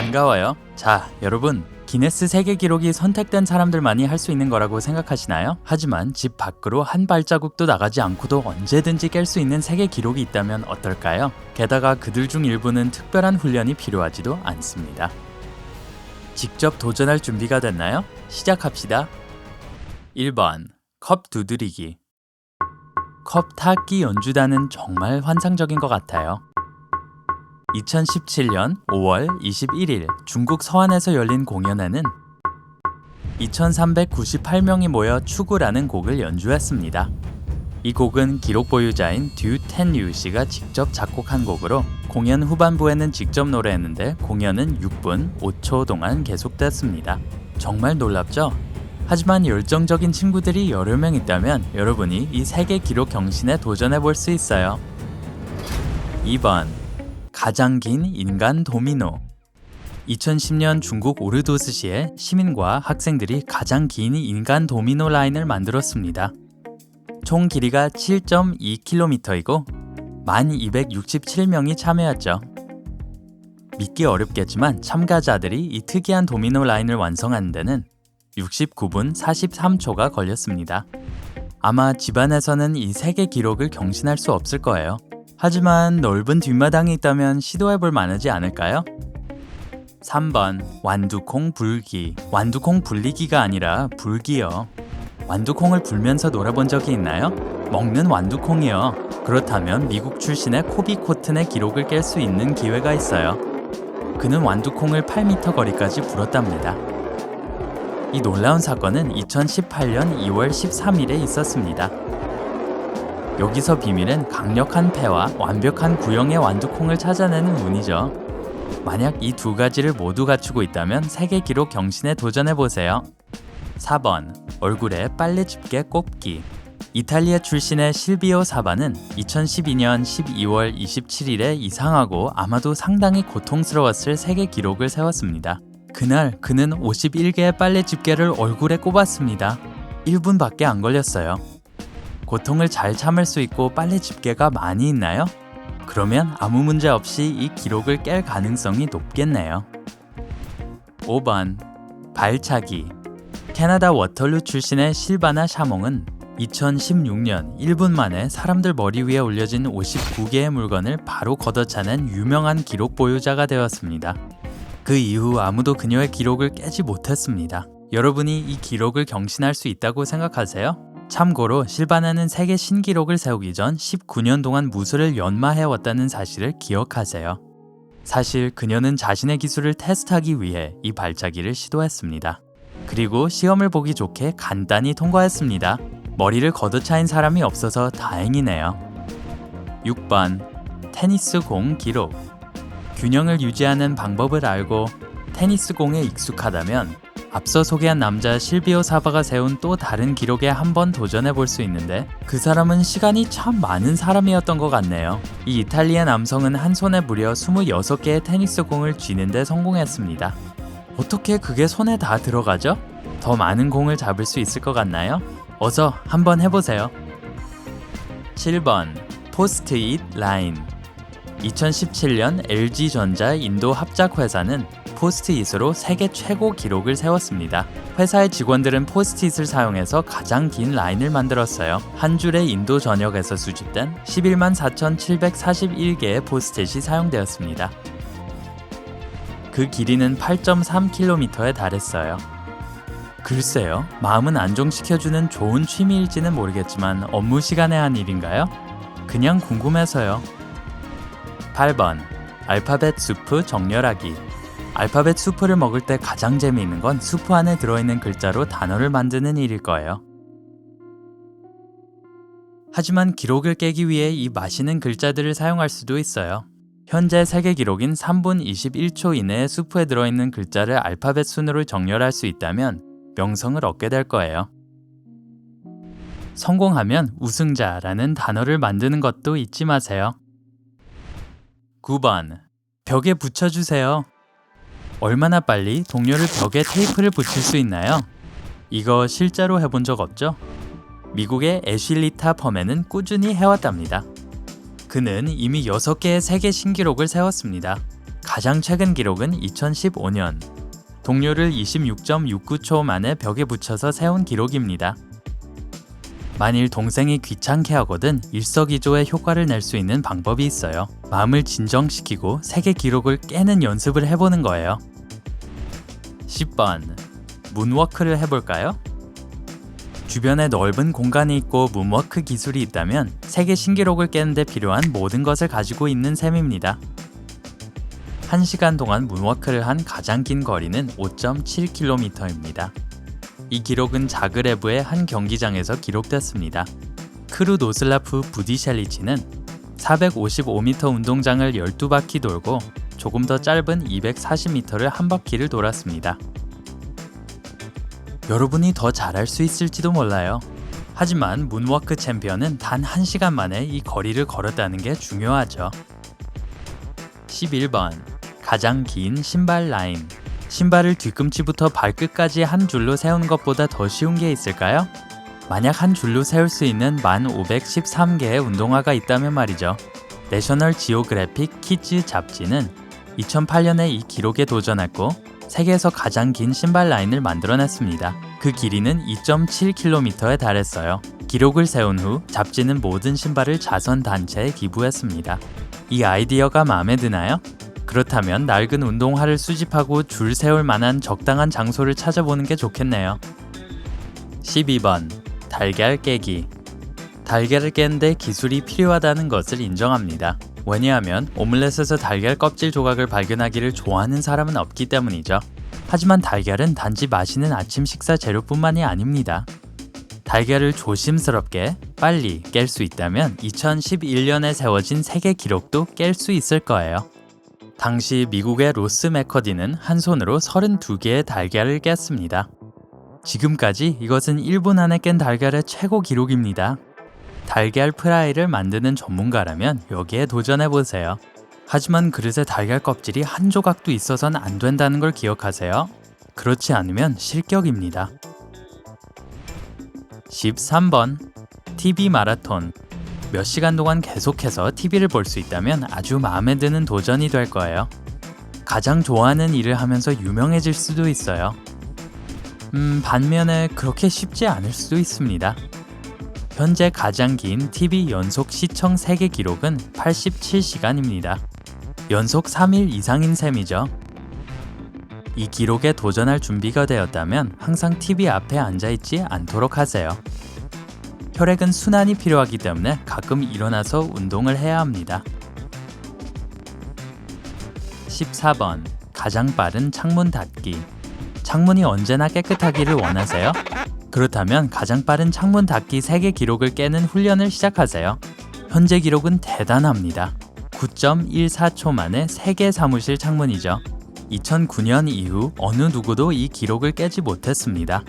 반가워요. 자, 여러분. 기네스 세계 기록이 선택된 사람들만이 할 수 있는 거라고 생각하시나요? 하지만 집 밖으로 한 발자국도 나가지 않고도 언제든지 깰 수 있는 세계 기록이 있다면 어떨까요? 게다가 그들 중 일부는 특별한 훈련이 필요하지도 않습니다. 직접 도전할 준비가 됐나요? 시작합시다. 1번. 컵 두드리기. 컵 타기 연주단은 정말 환상적인 것 같아요. 2017년 5월 21일 중국 서안에서 열린 공연에는 2398명이 모여 추구라는 곡을 연주했습니다. 이 곡은 기록 보유자인 듀 텐유 씨가 직접 작곡한 곡으로 공연 후반부에는 직접 노래했는데 공연은 6분 5초 동안 계속됐습니다. 정말 놀랍죠? 하지만 열정적인 친구들이 여러 명 있다면 여러분이 이 세계 기록 경신에 도전해 볼 수 있어요. 2번. 가장 긴 인간 도미노. 2010년 중국 오르도스시에 시민과 학생들이 가장 긴 인간 도미노 라인을 만들었습니다. 총 길이가 7.2km이고 1267명이 참여했죠. 믿기 어렵겠지만 참가자들이 이 특이한 도미노 라인을 완성하는 데는 69분 43초가 걸렸습니다. 아마 집안에서는 이 세계 기록을 경신할 수 없을 거예요. 하지만 넓은 뒷마당이 있다면 시도해볼 만하지 않을까요? 3번. 완두콩 불기. 완두콩 불리기가 아니라 불기요. 완두콩을 불면서 놀아본 적이 있나요? 먹는 완두콩이요. 그렇다면 미국 출신의 코비 코튼의 기록을 깰 수 있는 기회가 있어요. 그는 완두콩을 8m 거리까지 불었답니다. 이 놀라운 사건은 2018년 2월 13일에 있었습니다. 여기서 비밀은 강력한 폐와 완벽한 구형의 완두콩을 찾아내는 운이죠. 만약 이 두 가지를 모두 갖추고 있다면 세계 기록 경신에 도전해보세요. 4번. 얼굴에 빨래 집게 꼽기. 이탈리아 출신의 실비오 사바는 2012년 12월 27일에 이상하고 아마도 상당히 고통스러웠을 세계 기록을 세웠습니다. 그날 그는 51개의 빨래 집게를 얼굴에 꼽았습니다. 1분밖에 안 걸렸어요. 고통을 잘 참을 수 있고 빨래 집게가 많이 있나요? 그러면 아무 문제 없이 이 기록을 깰 가능성이 높겠네요. 5번. 발차기. 캐나다 워털루 출신의 실바나 샤몽은 2016년 1분 만에 사람들 머리 위에 올려진 59개의 물건을 바로 걷어차는 유명한 기록 보유자가 되었습니다. 그 이후 아무도 그녀의 기록을 깨지 못했습니다. 여러분이 이 기록을 경신할 수 있다고 생각하세요? 참고로 실바나는 세계 신기록을 세우기 전 19년 동안 무술을 연마해왔다는 사실을 기억하세요. 사실 그녀는 자신의 기술을 테스트하기 위해 이 발차기를 시도했습니다. 그리고 시험을 보기 좋게 간단히 통과했습니다. 머리를 걷어차인 사람이 없어서 다행이네요. 6번. 테니스 공 기록. 균형을 유지하는 방법을 알고 테니스 공에 익숙하다면 앞서 소개한 남자 실비오 사바가 세운 또 다른 기록에 한번 도전해 볼 수 있는데 그 사람은 시간이 참 많은 사람이었던 것 같네요. 이 이탈리아 남성은 한 손에 무려 26개의 테니스 공을 쥐는 데 성공했습니다. 어떻게 그게 손에 다 들어가죠? 더 많은 공을 잡을 수 있을 것 같나요? 어서 한번 해보세요. 7번. 포스트잇 라인. 2017년 LG전자 인도 합작회사는 포스트잇으로 세계 최고 기록을 세웠습니다. 회사의 직원들은 포스트잇을 사용해서 가장 긴 라인을 만들었어요. 한 줄의 인도 전역에서 수집된 11만 4,741개의 포스트잇이 사용되었습니다. 그 길이는 8.3km에 달했어요. 글쎄요, 마음은 안정시켜주는 좋은 취미일지는 모르겠지만 업무 시간에 한 일인가요? 그냥 궁금해서요. 8번. 알파벳 수프 정렬하기. 알파벳 수프를 먹을 때 가장 재미있는 건 수프 안에 들어있는 글자로 단어를 만드는 일일 거예요. 하지만 기록을 깨기 위해 이 맛있는 글자들을 사용할 수도 있어요. 현재 세계 기록인 3분 21초 이내에 수프에 들어있는 글자를 알파벳 순으로 정렬할 수 있다면 명성을 얻게 될 거예요. 성공하면 우승자라는 단어를 만드는 것도 잊지 마세요. 9번. 벽에 붙여주세요. 얼마나 빨리 동료를 벽에 테이프를 붙일 수 있나요? 이거 실제로 해본 적 없죠? 미국의 애슐리타 펌에는 꾸준히 해왔답니다. 그는 이미 6개의 세계 신기록을 세웠습니다. 가장 최근 기록은 2015년. 동료를 26.69초 만에 벽에 붙여서 세운 기록입니다. 만일 동생이 귀찮게 하거든 일석이조의 효과를 낼 수 있는 방법이 있어요. 마음을 진정시키고 세계 기록을 깨는 연습을 해보는 거예요. 10번. 문워크를 해볼까요? 주변에 넓은 공간이 있고 문워크 기술이 있다면 세계 신기록을 깨는 데 필요한 모든 것을 가지고 있는 셈입니다. 1시간 동안 문워크를 한 가장 긴 거리는 5.7km입니다. 이 기록은 자그레브의 한 경기장에서 기록됐습니다. 크루노슬라프 부디셸리치는 455m 운동장을 12바퀴 돌고 조금 더 짧은 240m를 한 바퀴를 돌았습니다. 여러분이 더 잘할 수 있을지도 몰라요. 하지만 문워크 챔피언은 단 1시간 만에 이 거리를 걸었다는 게 중요하죠. 11번. 가장 긴 신발 라인. 신발을 뒤꿈치부터 발끝까지 한 줄로 세우는 것보다 더 쉬운 게 있을까요? 만약 한 줄로 세울 수 있는 1513개의 운동화가 있다면 말이죠. 내셔널 지오그래픽 키즈 잡지는 2008년에 이 기록에 도전했고 세계에서 가장 긴 신발 라인을 만들어냈습니다. 그 길이는 2.7km에 달했어요. 기록을 세운 후 잡지는 모든 신발을 자선단체에 기부했습니다. 이 아이디어가 마음에 드나요? 그렇다면 낡은 운동화를 수집하고 줄 세울 만한 적당한 장소를 찾아보는 게 좋겠네요. 12번. 달걀 깨기. 달걀을 깨는데 기술이 필요하다는 것을 인정합니다. 왜냐하면 오믈렛에서 달걀 껍질 조각을 발견하기를 좋아하는 사람은 없기 때문이죠. 하지만 달걀은 단지 마시는 아침 식사 재료뿐만이 아닙니다. 달걀을 조심스럽게 빨리 깰 수 있다면 2011년에 세워진 세계 기록도 깰 수 있을 거예요. 당시 미국의 로스 맥커디는 한 손으로 32개의 달걀을 깼습니다. 지금까지 이것은 1분 안에 깬 달걀의 최고 기록입니다. 달걀 프라이를 만드는 전문가라면 여기에 도전해보세요. 하지만 그릇에 달걀 껍질이 한 조각도 있어선 안 된다는 걸 기억하세요. 그렇지 않으면 실격입니다. 13번. TV 마라톤. 몇 시간 동안 계속해서 TV를 볼 수 있다면 아주 마음에 드는 도전이 될 거예요. 가장 좋아하는 일을 하면서 유명해질 수도 있어요. 반면에 그렇게 쉽지 않을 수도 있습니다. 현재 가장 긴 TV 연속 시청 세계 기록은 87시간입니다. 연속 3일 이상인 셈이죠. 이 기록에 도전할 준비가 되었다면 항상 TV 앞에 앉아있지 않도록 하세요. 혈액은 순환이 필요하기 때문에 가끔 일어나서 운동을 해야 합니다. 14번. 가장 빠른 창문 닫기. 창문이 언제나 깨끗하기를 원하세요? 그렇다면 가장 빠른 창문 닫기 세계 기록을 깨는 훈련을 시작하세요. 현재 기록은 대단합니다. 9.14초 만에 세계 사무실 창문이죠. 2009년 이후 어느 누구도 이 기록을 깨지 못했습니다.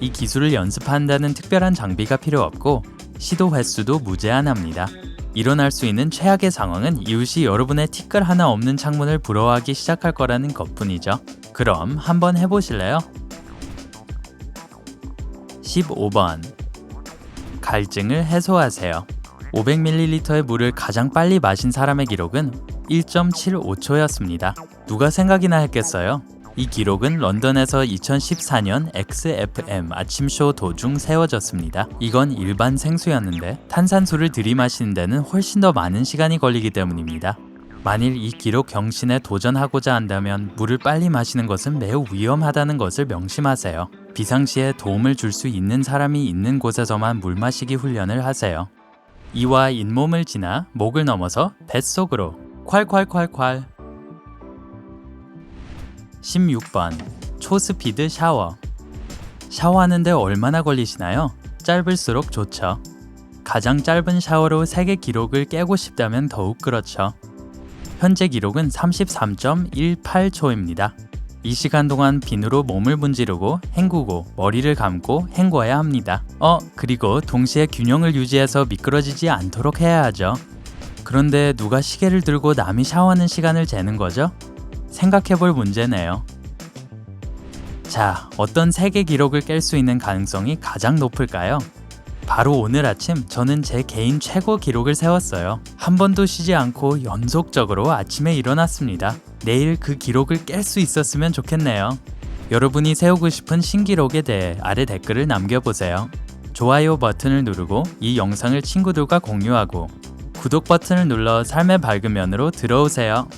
이 기술을 연습한다는 특별한 장비가 필요 없고 시도 횟수도 무제한합니다. 일어날 수 있는 최악의 상황은 이웃이 여러분의 티끌 하나 없는 창문을 부러워하기 시작할 거라는 것뿐이죠. 그럼 한번 해보실래요? 15번. 갈증을 해소하세요. 500ml의 물을 가장 빨리 마신 사람의 기록은 1.75초였습니다. 누가 생각이나 했겠어요? 이 기록은 런던에서 2014년 XFM 아침쇼 도중 세워졌습니다. 이건 일반 생수였는데 탄산수를 들이마시는 데는 훨씬 더 많은 시간이 걸리기 때문입니다. 만일 이 기록 경신에 도전하고자 한다면 물을 빨리 마시는 것은 매우 위험하다는 것을 명심하세요. 비상시에 도움을 줄 수 있는 사람이 있는 곳에서만 물 마시기 훈련을 하세요. 이와 잇몸을 지나 목을 넘어서 뱃속으로 콸콸콸콸. 16번. 초스피드 샤워. 샤워하는데 얼마나 걸리시나요? 짧을수록 좋죠. 가장 짧은 샤워로 세계 기록을 깨고 싶다면 더욱 그렇죠. 현재 기록은 33.18초입니다. 이 시간 동안 비누로 몸을 문지르고 헹구고 머리를 감고 헹궈야 합니다. 그리고 동시에 균형을 유지해서 미끄러지지 않도록 해야 하죠. 그런데 누가 시계를 들고 남이 샤워하는 시간을 재는 거죠? 생각해볼 문제네요. 자, 어떤 세계 기록을 깰 수 있는 가능성이 가장 높을까요? 바로 오늘 아침 저는 제 개인 최고 기록을 세웠어요. 한 번도 쉬지 않고 연속적으로 아침에 일어났습니다. 내일 그 기록을 깰 수 있었으면 좋겠네요. 여러분이 세우고 싶은 신기록에 대해 아래 댓글을 남겨보세요. 좋아요 버튼을 누르고 이 영상을 친구들과 공유하고 구독 버튼을 눌러 삶의 밝은 면으로 들어오세요.